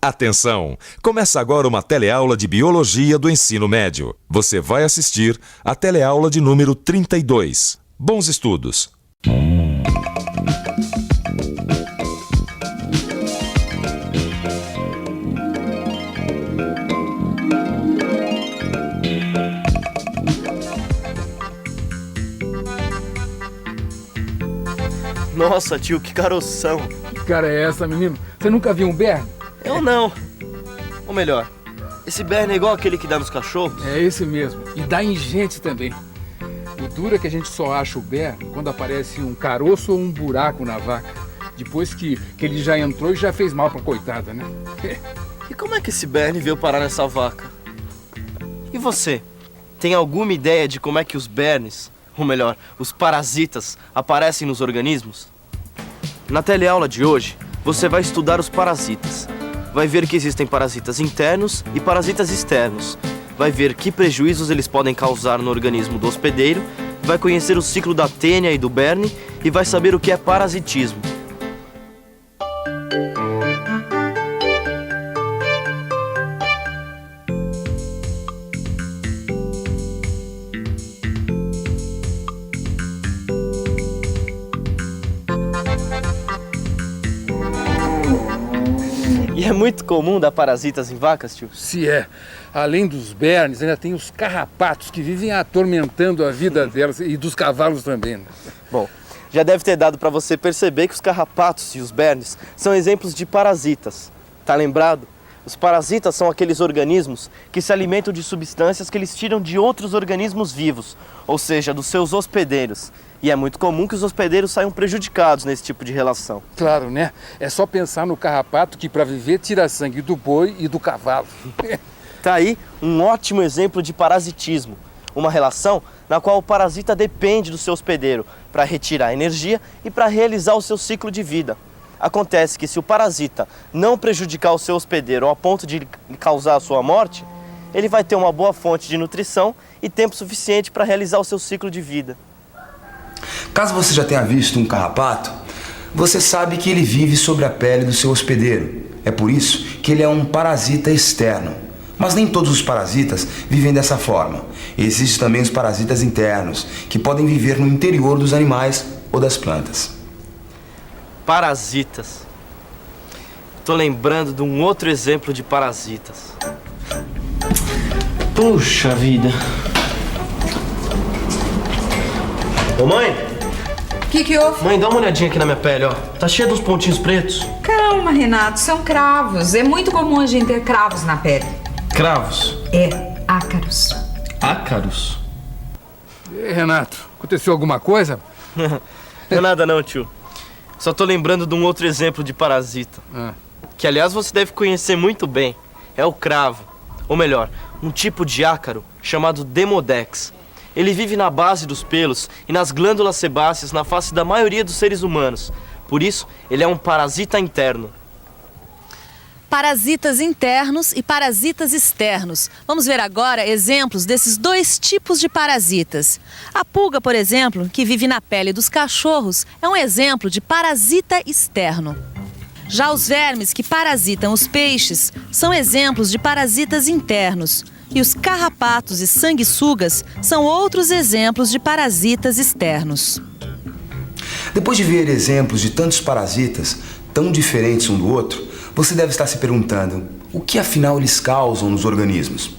Atenção! Começa agora uma teleaula de Biologia do Ensino Médio. Você vai assistir a teleaula de número 32. Bons estudos! Nossa, tio, que caroção. Que cara é essa, menino? Você nunca viu um berne? Eu não. Ou melhor, esse berne é igual aquele que dá nos cachorros? É esse mesmo. E dá em gente também. O duro é que a gente só acha o berne quando aparece um caroço ou um buraco na vaca. Depois que ele já entrou e já fez mal pra coitada, né? E como é que esse berne veio parar nessa vaca? E você? Tem alguma ideia de como é que os bernes, ou melhor, os parasitas, aparecem nos organismos? Na teleaula de hoje, você vai estudar os parasitas. Vai ver que existem parasitas internos e parasitas externos. Vai ver que prejuízos eles podem causar no organismo do hospedeiro. Vai conhecer o ciclo da tênia e do berne e vai saber o que é parasitismo. E é muito comum dar parasitas em vacas, tio? Se é. Além dos bernes, ainda tem os carrapatos que vivem atormentando a vida delas e dos cavalos também. Bom, já deve ter dado para você perceber que os carrapatos e os bernes são exemplos de parasitas. Tá lembrado? Os parasitas são aqueles organismos que se alimentam de substâncias que eles tiram de outros organismos vivos, ou seja, dos seus hospedeiros. E é muito comum que os hospedeiros saiam prejudicados nesse tipo de relação. Claro, né? É só pensar no carrapato que para viver tira sangue do boi e do cavalo. Tá aí um ótimo exemplo de parasitismo. Uma relação na qual o parasita depende do seu hospedeiro para retirar energia e para realizar o seu ciclo de vida. Acontece que se o parasita não prejudicar o seu hospedeiro ao ponto de causar a sua morte, ele vai ter uma boa fonte de nutrição e tempo suficiente para realizar o seu ciclo de vida. Caso você já tenha visto um carrapato, você sabe que ele vive sobre a pele do seu hospedeiro. É por isso que ele é um parasita externo. Mas nem todos os parasitas vivem dessa forma. Existem também os parasitas internos, que podem viver no interior dos animais ou das plantas. Parasitas. Tô lembrando de um outro exemplo de parasitas. Puxa vida. Ô mãe! O que houve? Mãe, dá uma olhadinha aqui na minha pele, ó. Tá cheia dos pontinhos pretos. Calma, Renato, são cravos. É muito comum a gente ter cravos na pele. Cravos? É, ácaros. Ácaros? Renato, aconteceu alguma coisa? Não é nada não, tio. Só tô lembrando de um outro exemplo de parasita. Que, aliás, você deve conhecer muito bem. É o cravo. Ou melhor, um tipo de ácaro chamado Demodex. Ele vive na base dos pelos e nas glândulas sebáceas na face da maioria dos seres humanos. Por isso, ele é um parasita interno. Parasitas internos e parasitas externos. Vamos ver agora exemplos desses dois tipos de parasitas. A pulga, por exemplo, que vive na pele dos cachorros, é um exemplo de parasita externo. Já os vermes que parasitam os peixes são exemplos de parasitas internos. E os carrapatos e sanguessugas são outros exemplos de parasitas externos. Depois de ver exemplos de tantos parasitas, tão diferentes um do outro, você deve estar se perguntando o que afinal eles causam nos organismos.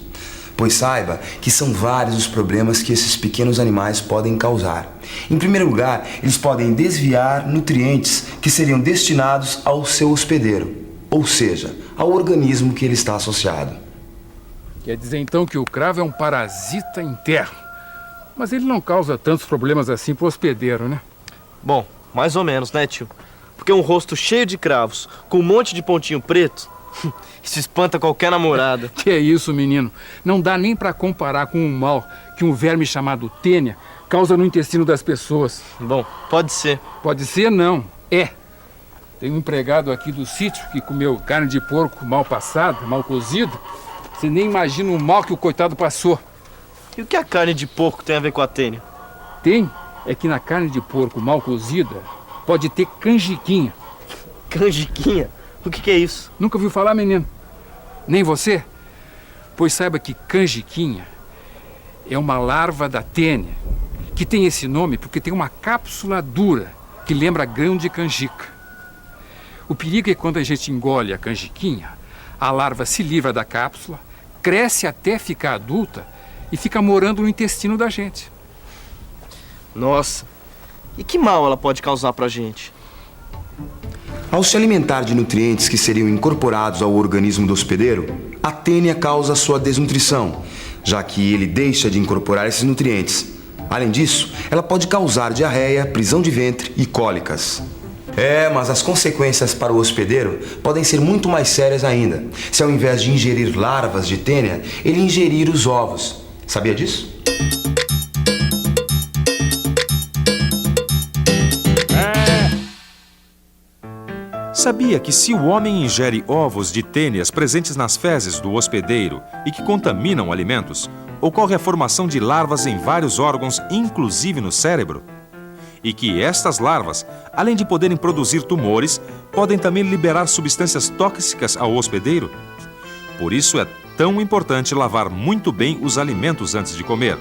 Pois saiba que são vários os problemas que esses pequenos animais podem causar. Em primeiro lugar, eles podem desviar nutrientes que seriam destinados ao seu hospedeiro, ou seja, ao organismo que ele está associado. Quer dizer então que o cravo é um parasita interno. Mas ele não causa tantos problemas assim pro hospedeiro, né? Bom, mais ou menos, né, tio? Porque um rosto cheio de cravos, com um monte de pontinho preto, isso espanta qualquer namorada. Que é isso, menino? Não dá nem pra comparar com o mal que um verme chamado tênia causa no intestino das pessoas. Bom, pode ser. Pode ser, não. É. Tem um empregado aqui do sítio que comeu carne de porco mal passada, mal cozido. Você nem imagina o mal que o coitado passou. E o que a carne de porco tem a ver com a tênia? Tem? É que na carne de porco mal cozida pode ter canjiquinha. Canjiquinha? O que é isso? Nunca ouviu falar, menino? Nem você? Pois saiba que canjiquinha é uma larva da tênia, que tem esse nome porque tem uma cápsula dura que lembra grão de canjica. O perigo é que quando a gente engole a canjiquinha, a larva se livra da cápsula, cresce até ficar adulta e fica morando no intestino da gente. Nossa, e que mal ela pode causar pra gente? Ao se alimentar de nutrientes que seriam incorporados ao organismo do hospedeiro, a tênia causa sua desnutrição, já que ele deixa de incorporar esses nutrientes. Além disso, ela pode causar diarreia, prisão de ventre e cólicas. Mas as consequências para o hospedeiro podem ser muito mais sérias ainda, se ao invés de ingerir larvas de tênia, ele ingerir os ovos. Sabia disso? Sabia que se o homem ingere ovos de tênias presentes nas fezes do hospedeiro e que contaminam alimentos, ocorre a formação de larvas em vários órgãos, inclusive no cérebro? E que estas larvas, além de poderem produzir tumores, podem também liberar substâncias tóxicas ao hospedeiro? Por isso é tão importante lavar muito bem os alimentos antes de comer.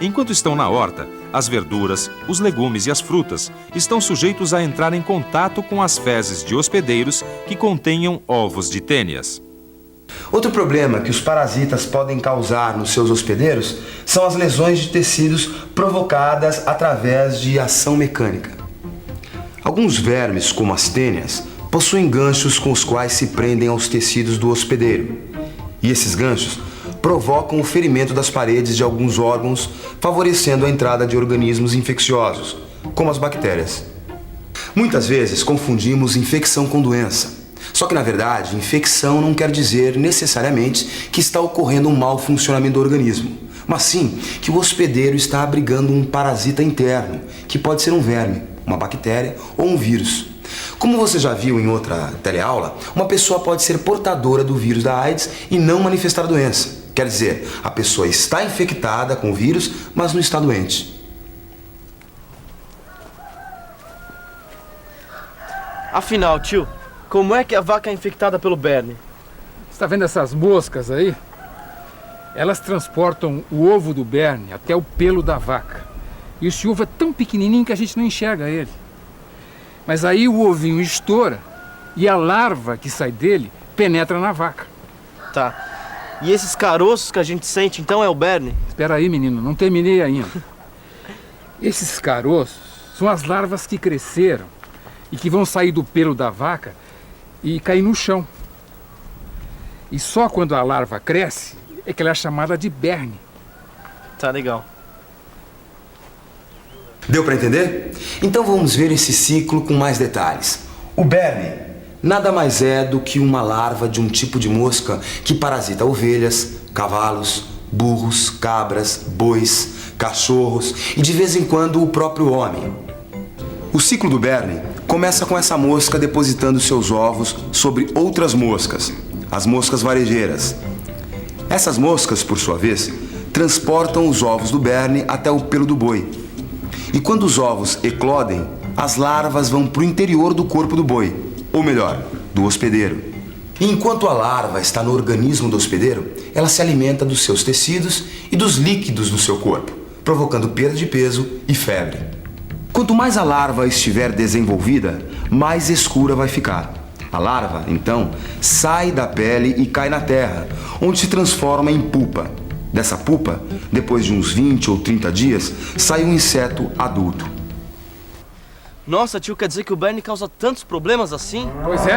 Enquanto estão na horta, as verduras, os legumes e as frutas estão sujeitos a entrar em contato com as fezes de hospedeiros que contenham ovos de tênias. Outro problema que os parasitas podem causar nos seus hospedeiros são as lesões de tecidos provocadas através de ação mecânica. Alguns vermes, como as tênias, possuem ganchos com os quais se prendem aos tecidos do hospedeiro. E esses ganchos provocam o ferimento das paredes de alguns órgãos, favorecendo a entrada de organismos infecciosos, como as bactérias. Muitas vezes confundimos infecção com doença. Só que, na verdade, infecção não quer dizer necessariamente que está ocorrendo um mau funcionamento do organismo, mas sim que o hospedeiro está abrigando um parasita interno, que pode ser um verme, uma bactéria ou um vírus. Como você já viu em outra teleaula, uma pessoa pode ser portadora do vírus da AIDS e não manifestar a doença. Quer dizer, a pessoa está infectada com o vírus, mas não está doente. Afinal, tio, como é que a vaca é infectada pelo berne? Você está vendo essas moscas aí? Elas transportam o ovo do berne até o pelo da vaca. E esse ovo é tão pequenininho que a gente não enxerga ele. Mas aí o ovinho estoura e a larva que sai dele penetra na vaca. Tá. E esses caroços que a gente sente, então, é o berne? Espera aí, menino, não terminei ainda. Esses caroços são as larvas que cresceram e que vão sair do pelo da vaca e cair no chão. E só quando a larva cresce é que ela é chamada de berne. Tá legal. Deu para entender? Então vamos ver esse ciclo com mais detalhes. O berne nada mais é do que uma larva de um tipo de mosca que parasita ovelhas, cavalos, burros, cabras, bois, cachorros e de vez em quando o próprio homem. O ciclo do berne começa com essa mosca depositando seus ovos sobre outras moscas, as moscas varejeiras. Essas moscas, por sua vez, transportam os ovos do berne até o pelo do boi. E quando os ovos eclodem, as larvas vão para o interior do corpo do boi, ou melhor, do hospedeiro. E enquanto a larva está no organismo do hospedeiro, ela se alimenta dos seus tecidos e dos líquidos do seu corpo, provocando perda de peso e febre. Quanto mais a larva estiver desenvolvida, mais escura vai ficar. A larva, então, sai da pele e cai na terra, onde se transforma em pupa. Dessa pupa, depois de uns 20 ou 30 dias, sai um inseto adulto. Nossa, tio, quer dizer que o berne causa tantos problemas assim? Pois é.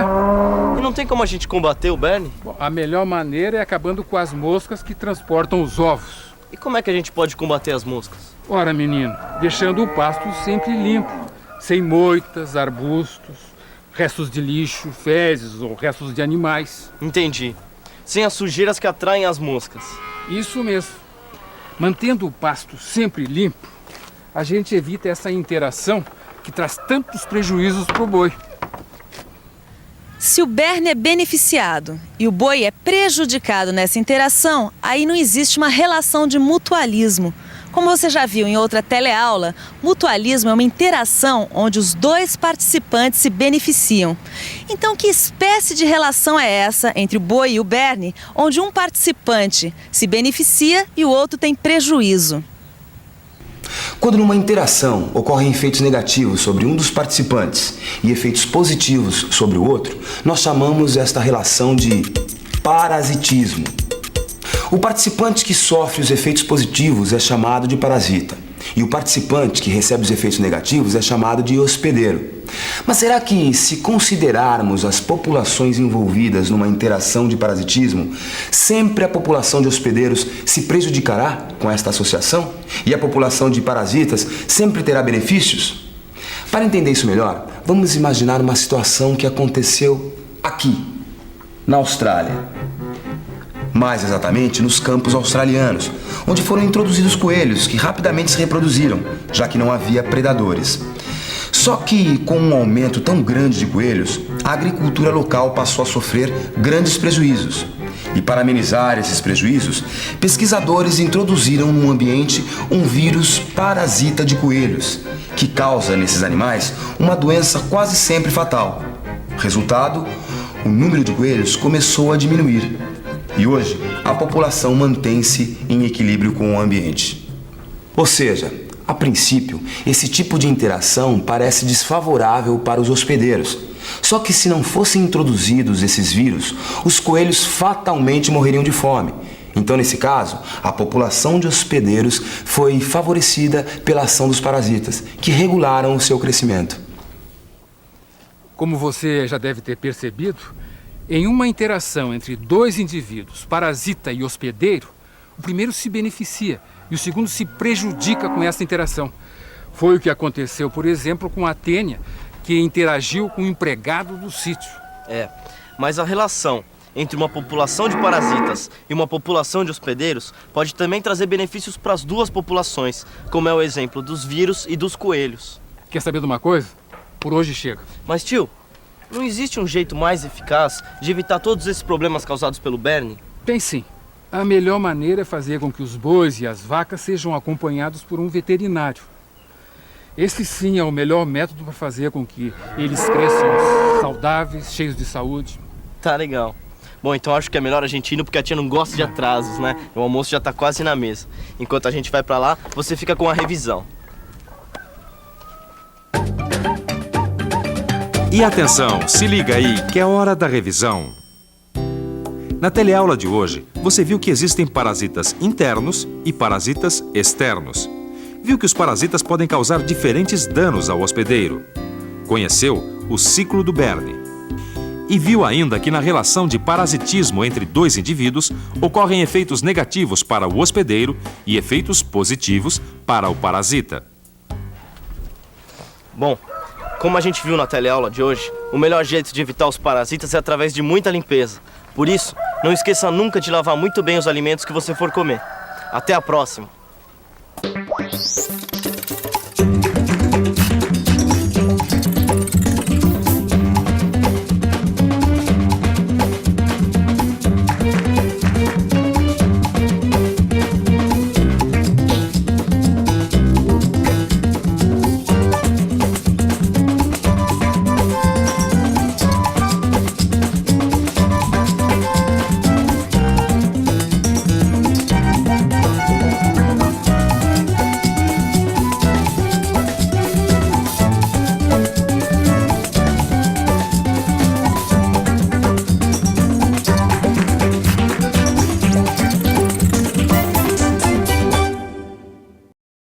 E não tem como a gente combater o berne? Bom, a melhor maneira é acabando com as moscas que transportam os ovos. E como é que a gente pode combater as moscas? Ora, menino, deixando o pasto sempre limpo, sem moitas, arbustos, restos de lixo, fezes ou restos de animais. Entendi. Sem as sujeiras que atraem as moscas. Isso mesmo. Mantendo o pasto sempre limpo, a gente evita essa interação que traz tantos prejuízos para o boi. Se o berne é beneficiado e o boi é prejudicado nessa interação, aí não existe uma relação de mutualismo. Como você já viu em outra teleaula, mutualismo é uma interação onde os dois participantes se beneficiam. Então, que espécie de relação é essa entre o boi e o berne, onde um participante se beneficia e o outro tem prejuízo? Quando numa interação ocorrem efeitos negativos sobre um dos participantes e efeitos positivos sobre o outro, nós chamamos esta relação de parasitismo. O participante que sofre os efeitos positivos é chamado de parasita, e o participante que recebe os efeitos negativos é chamado de hospedeiro. Mas será que, se considerarmos as populações envolvidas numa interação de parasitismo, sempre a população de hospedeiros se prejudicará com esta associação? E a população de parasitas sempre terá benefícios? Para entender isso melhor, vamos imaginar uma situação que aconteceu aqui, na Austrália. Mais exatamente nos campos australianos, onde foram introduzidos coelhos que rapidamente se reproduziram, já que não havia predadores. Só que, com um aumento tão grande de coelhos, a agricultura local passou a sofrer grandes prejuízos. E para amenizar esses prejuízos, pesquisadores introduziram no ambiente um vírus parasita de coelhos, que causa nesses animais uma doença quase sempre fatal. Resultado, o número de coelhos começou a diminuir. E hoje, a população mantém-se em equilíbrio com o ambiente. Ou seja, a princípio, esse tipo de interação parece desfavorável para os hospedeiros. Só que se não fossem introduzidos esses vírus, os coelhos fatalmente morreriam de fome. Então, nesse caso, a população de hospedeiros foi favorecida pela ação dos parasitas, que regularam o seu crescimento. Como você já deve ter percebido, em uma interação entre dois indivíduos, parasita e hospedeiro, o primeiro se beneficia e o segundo se prejudica com essa interação. Foi o que aconteceu, por exemplo, com a Tênia, que interagiu com o empregado do sítio. Mas a relação entre uma população de parasitas e uma população de hospedeiros pode também trazer benefícios para as duas populações, como é o exemplo dos vírus e dos coelhos. Quer saber de uma coisa? Por hoje chega. Mas, tio, não existe um jeito mais eficaz de evitar todos esses problemas causados pelo berne? Tem sim. A melhor maneira é fazer com que os bois e as vacas sejam acompanhados por um veterinário. Esse sim é o melhor método para fazer com que eles cresçam saudáveis, cheios de saúde. Tá legal. Bom, então acho que é melhor a gente ir porque a tia não gosta de atrasos, né? O almoço já tá quase na mesa. Enquanto a gente vai pra lá, você fica com a revisão. E atenção, se liga aí que é hora da revisão. Na teleaula de hoje, você viu que existem parasitas internos e parasitas externos. Viu que os parasitas podem causar diferentes danos ao hospedeiro. Conheceu o ciclo do berne. E viu ainda que na relação de parasitismo entre dois indivíduos ocorrem efeitos negativos para o hospedeiro e efeitos positivos para o parasita. Bom, como a gente viu na teleaula de hoje, o melhor jeito de evitar os parasitas é através de muita limpeza. Por isso, não esqueça nunca de lavar muito bem os alimentos que você for comer. Até a próxima!